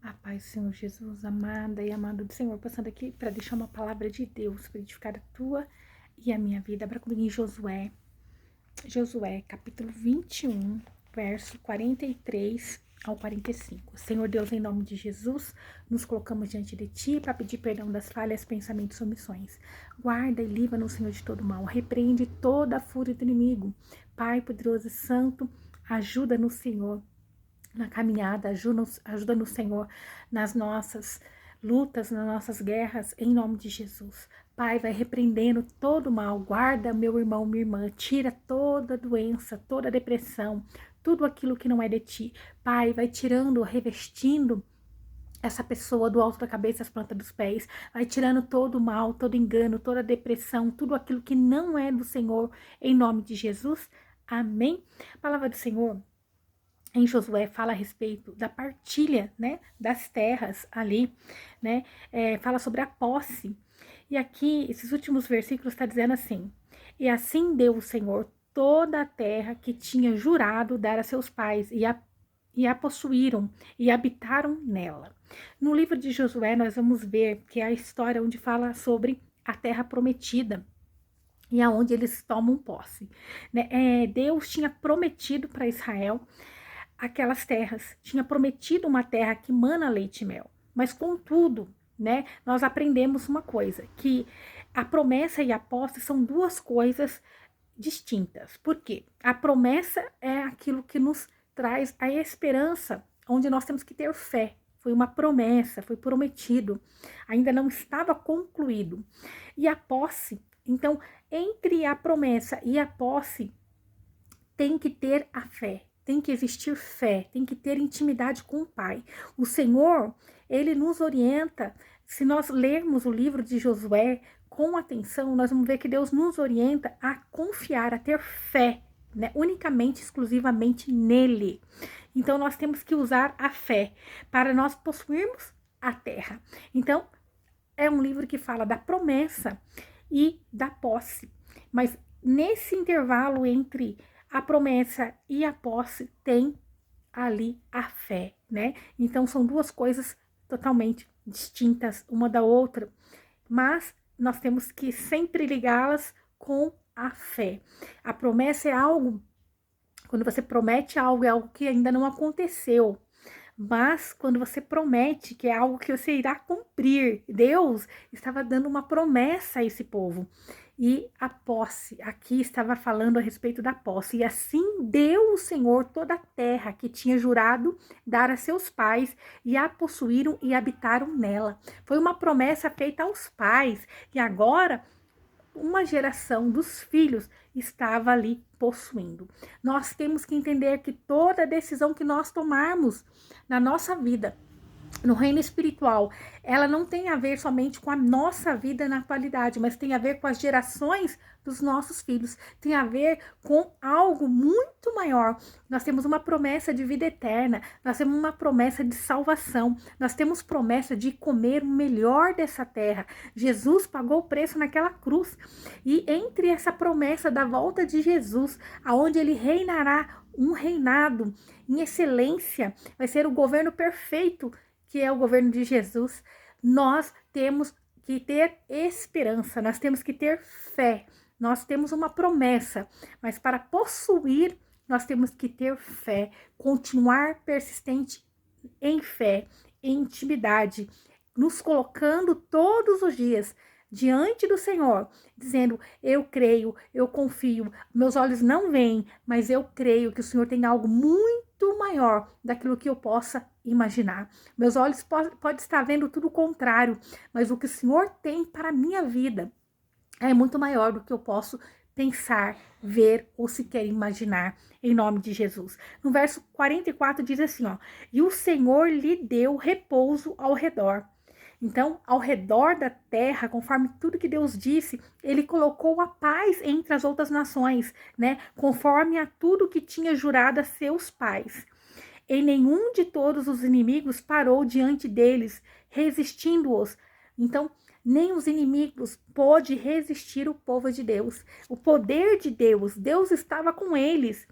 A paz do Senhor Jesus, amada e amado do Senhor, passando aqui para deixar uma palavra de Deus para edificar a tua e a minha vida. Abra comigo em Josué, capítulo 21, verso 43 ao 45. Senhor Deus, em nome de Jesus, nos colocamos diante de Ti para pedir perdão das falhas, pensamentos e omissões. Guarda e livra-nos, Senhor, de todo mal. Repreende toda a fúria do inimigo. Pai poderoso e santo, ajuda-nos, Senhor, na caminhada, ajuda-nos, Senhor, nas nossas lutas, nas nossas guerras, em nome de Jesus. Pai, vai repreendendo todo mal, guarda meu irmão, minha irmã, tira toda doença, toda depressão, tudo aquilo que não é de Ti. Pai, vai tirando, revestindo essa pessoa do alto da cabeça às plantas dos pés, vai tirando todo o mal, todo engano, toda depressão, tudo aquilo que não é do Senhor, em nome de Jesus. Amém? A palavra do Senhor em Josué fala a respeito da partilha, né, das terras ali, né, fala sobre a posse. E aqui, esses últimos versículos está dizendo assim: e assim deu o Senhor toda a terra que tinha jurado dar a seus pais, e a possuíram e habitaram nela. No livro de Josué, nós vamos ver que é a história onde fala sobre a terra prometida e aonde eles tomam posse, né? Deus tinha prometido para Israel aquelas terras, tinha prometido uma terra que mana leite e mel. Mas contudo, né, nós aprendemos uma coisa, que a promessa e a posse são duas coisas distintas. Por quê? A promessa é aquilo que nos traz a esperança, onde nós temos que ter fé. Foi uma promessa, foi prometido, ainda não estava concluído. E a posse, então, entre a promessa e a posse, tem que ter a fé, tem que existir fé, tem que ter intimidade com o Pai. O Senhor, Ele nos orienta. Se nós lermos o livro de Josué com atenção, nós vamos ver que Deus nos orienta a confiar, a ter fé, né? Unicamente, exclusivamente nele. Então, nós temos que usar a fé para nós possuirmos a terra. Então, é um livro que fala da promessa e da posse. Mas nesse intervalo entre a promessa e a posse tem ali a fé, né? Então são duas coisas totalmente distintas uma da outra, mas nós temos que sempre ligá-las com a fé. A promessa é algo, quando você promete algo, é algo que ainda não aconteceu. Mas quando você promete que é algo que você irá cumprir, Deus estava dando uma promessa a esse povo. E a posse, aqui estava falando a respeito da posse. E assim deu o Senhor toda a terra que tinha jurado dar a seus pais, e a possuíram e habitaram nela. Foi uma promessa feita aos pais, e agora uma geração dos filhos estava ali possuindo. Nós temos que entender que toda decisão que nós tomarmos na nossa vida, no reino espiritual, ela não tem a ver somente com a nossa vida na atualidade, mas tem a ver com as gerações dos nossos filhos, tem a ver com algo muito maior. Nós temos uma promessa de vida eterna, nós temos uma promessa de salvação, nós temos promessa de comer o melhor dessa terra. Jesus pagou o preço naquela cruz, e entre essa promessa da volta de Jesus, aonde ele reinará um reinado em excelência, vai ser o governo perfeito, que é o governo de Jesus. Nós temos que ter esperança, nós temos que ter fé, nós temos uma promessa, mas para possuir, nós temos que ter fé, continuar persistente em fé, em intimidade, nos colocando todos os dias diante do Senhor, dizendo: eu creio, eu confio, meus olhos não veem, mas eu creio que o Senhor tem algo muito maior daquilo que eu possa imaginar. Meus olhos podem estar vendo tudo o contrário, mas o que o Senhor tem para a minha vida é muito maior do que eu posso pensar, ver ou sequer imaginar, em nome de Jesus. No verso 44 diz assim, ó: e o Senhor lhe deu repouso ao redor. Então, ao redor da terra, conforme tudo que Deus disse, ele colocou a paz entre as outras nações, né? Conforme a tudo que tinha jurado a seus pais. E nenhum de todos os inimigos parou diante deles, resistindo-os. Então, nem os inimigos pôde resistir o povo de Deus. O poder de Deus, Deus estava com eles.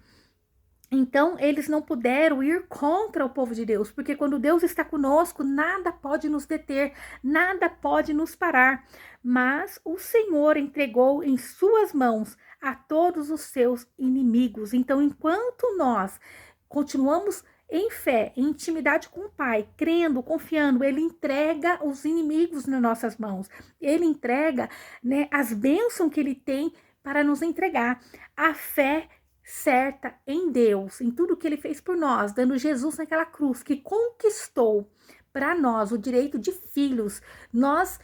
Então, eles não puderam ir contra o povo de Deus, porque quando Deus está conosco, nada pode nos deter, nada pode nos parar. Mas o Senhor entregou em suas mãos a todos os seus inimigos. Então, enquanto nós continuamos em fé, em intimidade com o Pai, crendo, confiando, Ele entrega os inimigos nas nossas mãos. Ele entrega, né, as bênçãos que Ele tem para nos entregar. A fé certa em Deus, em tudo que Ele fez por nós, dando Jesus naquela cruz, que conquistou para nós o direito de filhos. Nós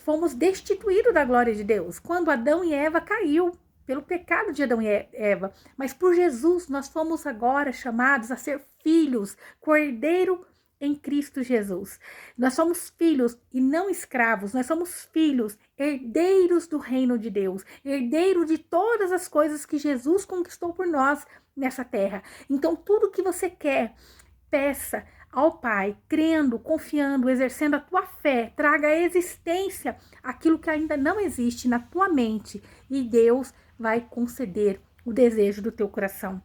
fomos destituídos da glória de Deus quando Adão e Eva caiu, pelo pecado de Adão e Eva. Mas por Jesus nós fomos agora chamados a ser filhos, cordeiro em Cristo Jesus. Nós somos filhos e não escravos, nós somos filhos, herdeiros do reino de Deus, herdeiro de todas as coisas que Jesus conquistou por nós nessa terra. Então, tudo que você quer, peça ao Pai, crendo, confiando, exercendo a tua fé, traga à existência aquilo que ainda não existe na tua mente e Deus vai conceder o desejo do teu coração.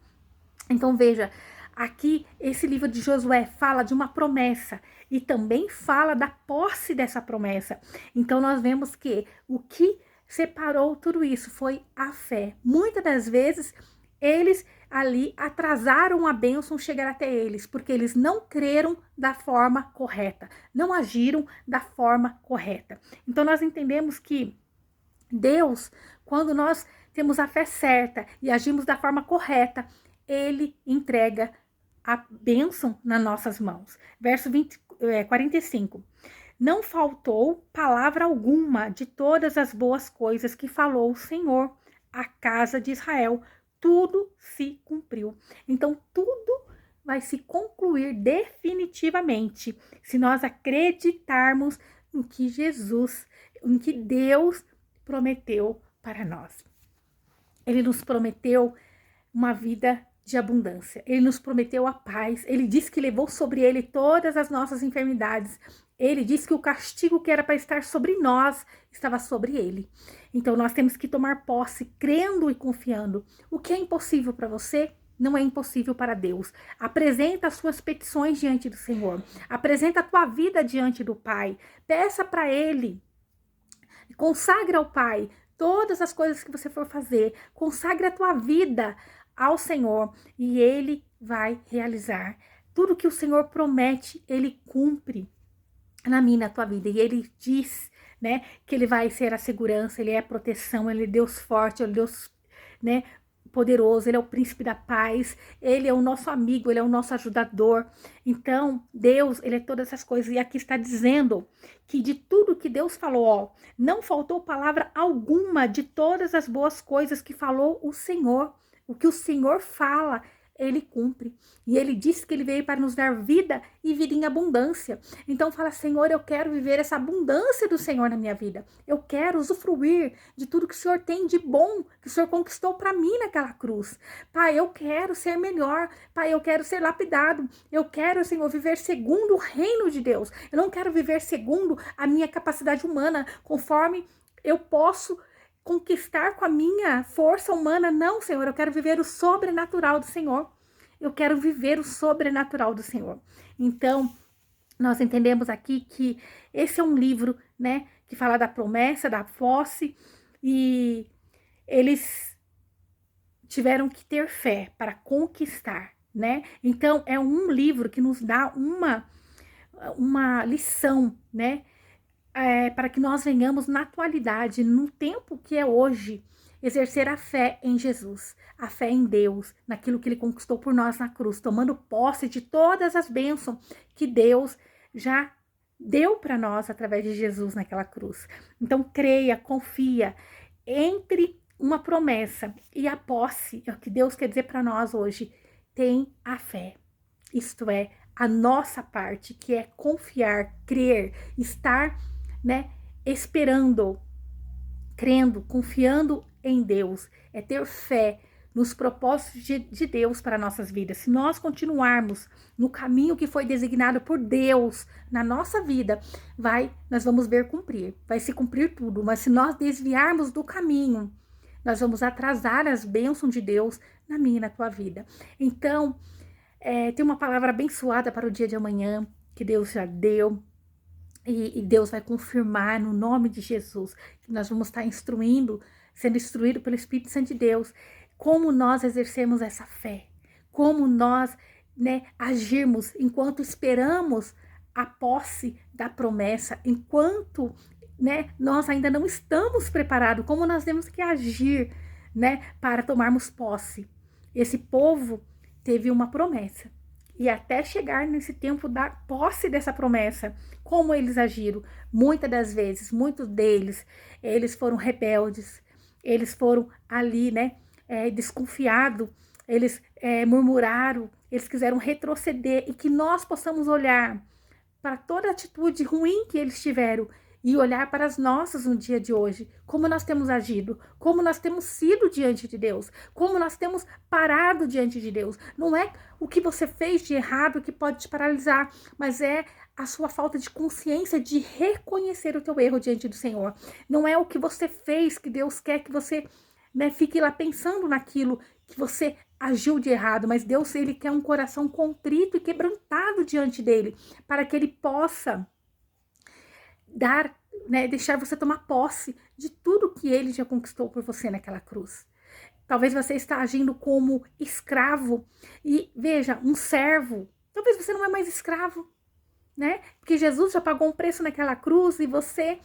Então veja, aqui esse livro de Josué fala de uma promessa e também fala da posse dessa promessa. Então nós vemos que o que separou tudo isso foi a fé. Muitas das vezes eles ali atrasaram a bênção chegar até eles, porque eles não creram da forma correta, não agiram da forma correta. Então nós entendemos que Deus, quando nós temos a fé certa e agimos da forma correta, Ele entrega a bênção nas nossas mãos. Verso 45. Não faltou palavra alguma de todas as boas coisas que falou o Senhor à casa de Israel. Tudo se cumpriu. Então, tudo vai se concluir definitivamente se nós acreditarmos no que Jesus, no que Deus prometeu para nós. Ele nos prometeu uma vida de abundância. Ele nos prometeu a paz. Ele disse que levou sobre ele todas as nossas enfermidades. Ele disse que o castigo que era para estar sobre nós estava sobre ele. Então nós temos que tomar posse, crendo e confiando. O que é impossível para você não é impossível para Deus. Apresenta as suas petições diante do Senhor. Apresenta a tua vida diante do Pai. Peça para Ele. Consagra ao Pai todas as coisas que você for fazer. Consagra a tua vida ao Senhor e Ele vai realizar. Tudo que o Senhor promete, Ele cumpre na minha, na tua vida. E Ele diz, né, que Ele vai ser a segurança, Ele é a proteção, Ele é Deus forte, Ele é Deus, né, poderoso, Ele é o príncipe da paz, Ele é o nosso amigo, Ele é o nosso ajudador. Então, Deus, Ele é todas essas coisas. E aqui está dizendo que de tudo que Deus falou, ó, não faltou palavra alguma de todas as boas coisas que falou o Senhor. O que o Senhor fala, Ele cumpre. E Ele disse que Ele veio para nos dar vida e vida em abundância. Então fala, Senhor, eu quero viver essa abundância do Senhor na minha vida. Eu quero usufruir de tudo que o Senhor tem de bom, que o Senhor conquistou para mim naquela cruz. Pai, eu quero ser melhor. Pai, eu quero ser lapidado. Eu quero, Senhor, viver segundo o reino de Deus. Eu não quero viver segundo a minha capacidade humana, conforme eu posso conquistar com a minha força humana. Não, Senhor, eu quero viver o sobrenatural do Senhor. Eu quero viver o sobrenatural do Senhor. Então, nós entendemos aqui que esse é um livro, né, que fala da promessa, da posse, e eles tiveram que ter fé para conquistar, né? Então, é um livro que nos dá uma lição, né? Para que nós venhamos na atualidade, no tempo que é hoje, exercer a fé em Jesus, a fé em Deus, naquilo que Ele conquistou por nós na cruz, tomando posse de todas as bênçãos que Deus já deu para nós através de Jesus naquela cruz. Então creia, confia, entre uma promessa e a posse, é o que Deus quer dizer para nós hoje, tem a fé, isto é, a nossa parte, que é confiar, crer, estar, né, esperando, crendo, confiando em Deus, é ter fé nos propósitos de Deus para nossas vidas. Se nós continuarmos no caminho que foi designado por Deus na nossa vida, nós vamos ver cumprir, vai se cumprir tudo. Mas se nós desviarmos do caminho, nós vamos atrasar as bênçãos de Deus na minha e na tua vida. Então, tem uma palavra abençoada para o dia de amanhã, que Deus já deu, e Deus vai confirmar no nome de Jesus, que nós vamos estar sendo instruído pelo Espírito Santo de Deus, como nós exercemos essa fé, como nós, agirmos enquanto esperamos a posse da promessa, enquanto, nós ainda não estamos preparados, como nós temos que agir, para tomarmos posse. Esse povo teve uma promessa. E até chegar nesse tempo da posse dessa promessa, como eles agiram? Muitas das vezes, muitos deles, eles foram rebeldes, eles foram ali, desconfiados, eles murmuraram, eles quiseram retroceder, e que nós possamos olhar para toda atitude ruim que eles tiveram e olhar para as nossas no dia de hoje, como nós temos agido, como nós temos sido diante de Deus, como nós temos parado diante de Deus. Não é o que você fez de errado que pode te paralisar, mas é a sua falta de consciência de reconhecer o teu erro diante do Senhor. Não é o que você fez que Deus quer que você, fique lá pensando naquilo que você agiu de errado, mas Deus, ele quer um coração contrito e quebrantado diante dele, para que ele possa deixar você tomar posse de tudo que ele já conquistou por você naquela cruz. Talvez você está agindo como escravo, e veja, um servo. Talvez você não é mais escravo, porque Jesus já pagou um preço naquela cruz e você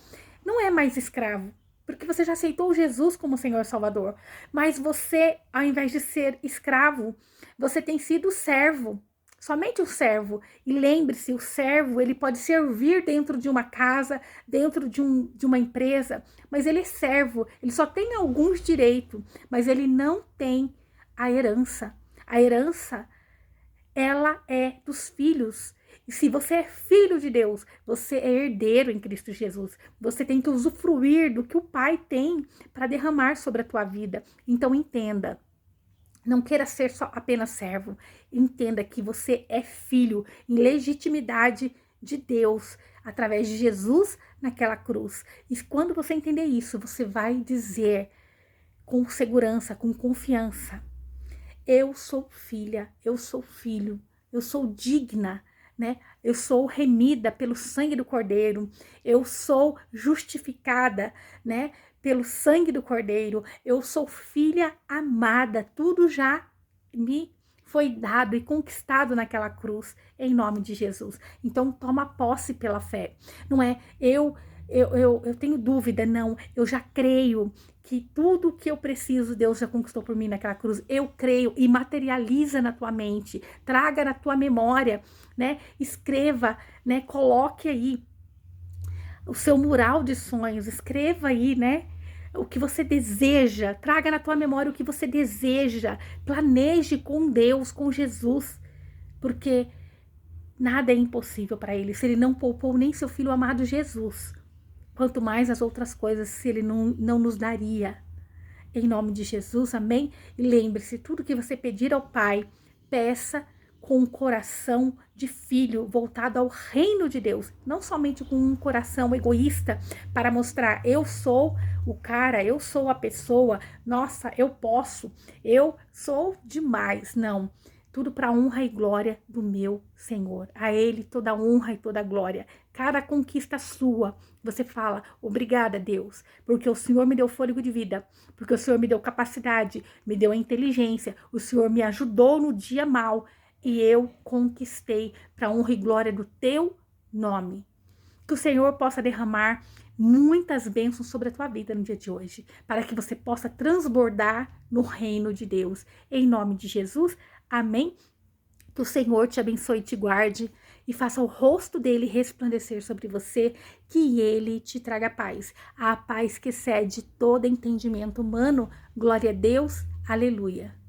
não é mais escravo, porque você já aceitou Jesus como Senhor e Salvador. Mas você, ao invés de ser escravo, você tem sido servo. Somente o servo. E lembre-se, o servo, ele pode servir dentro de uma casa, dentro de uma empresa, mas ele é servo. Ele só tem alguns direitos, mas ele não tem a herança. A herança, ela é dos filhos. E se você é filho de Deus, você é herdeiro em Cristo Jesus. Você tem que usufruir do que o Pai tem para derramar sobre a tua vida. Então entenda. Não queira ser só apenas servo. Entenda que você é filho em legitimidade de Deus, através de Jesus naquela cruz. E quando você entender isso, você vai dizer com segurança, com confiança: eu sou filha, eu sou filho, eu sou digna, eu sou remida pelo sangue do Cordeiro, eu sou justificada, pelo sangue do Cordeiro, eu sou filha amada, tudo já me foi dado e conquistado naquela cruz, em nome de Jesus. Então toma posse pela fé. Não é eu tenho dúvida, não, eu já creio que tudo que eu preciso, Deus já conquistou por mim naquela cruz. Eu creio, e materializa na tua mente, traga na tua memória, escreva, coloque aí o seu mural de sonhos, escreva aí, o que você deseja, traga na tua memória o que você deseja, planeje com Deus, com Jesus, porque nada é impossível para ele. Se ele não poupou nem seu filho amado Jesus, quanto mais as outras coisas, se ele não nos daria. Em nome de Jesus, amém? E lembre-se, tudo que você pedir ao Pai, peça com um coração de filho voltado ao reino de Deus, não somente com um coração egoísta para mostrar: eu sou o cara, eu sou a pessoa, nossa, eu posso, eu sou demais. Não, tudo para a honra e glória do meu Senhor. A Ele toda a honra e toda a glória. Cada conquista sua, você fala: obrigada, Deus, porque o Senhor me deu fôlego de vida, porque o Senhor me deu capacidade, me deu a inteligência, o Senhor me ajudou no dia mau, e eu conquistei para a honra e glória do teu nome. Que o Senhor possa derramar muitas bênçãos sobre a tua vida no dia de hoje, para que você possa transbordar no reino de Deus. Em nome de Jesus, amém? Que o Senhor te abençoe e te guarde, e faça o rosto dele resplandecer sobre você, que ele te traga paz. A paz que excede todo entendimento humano. Glória a Deus, aleluia.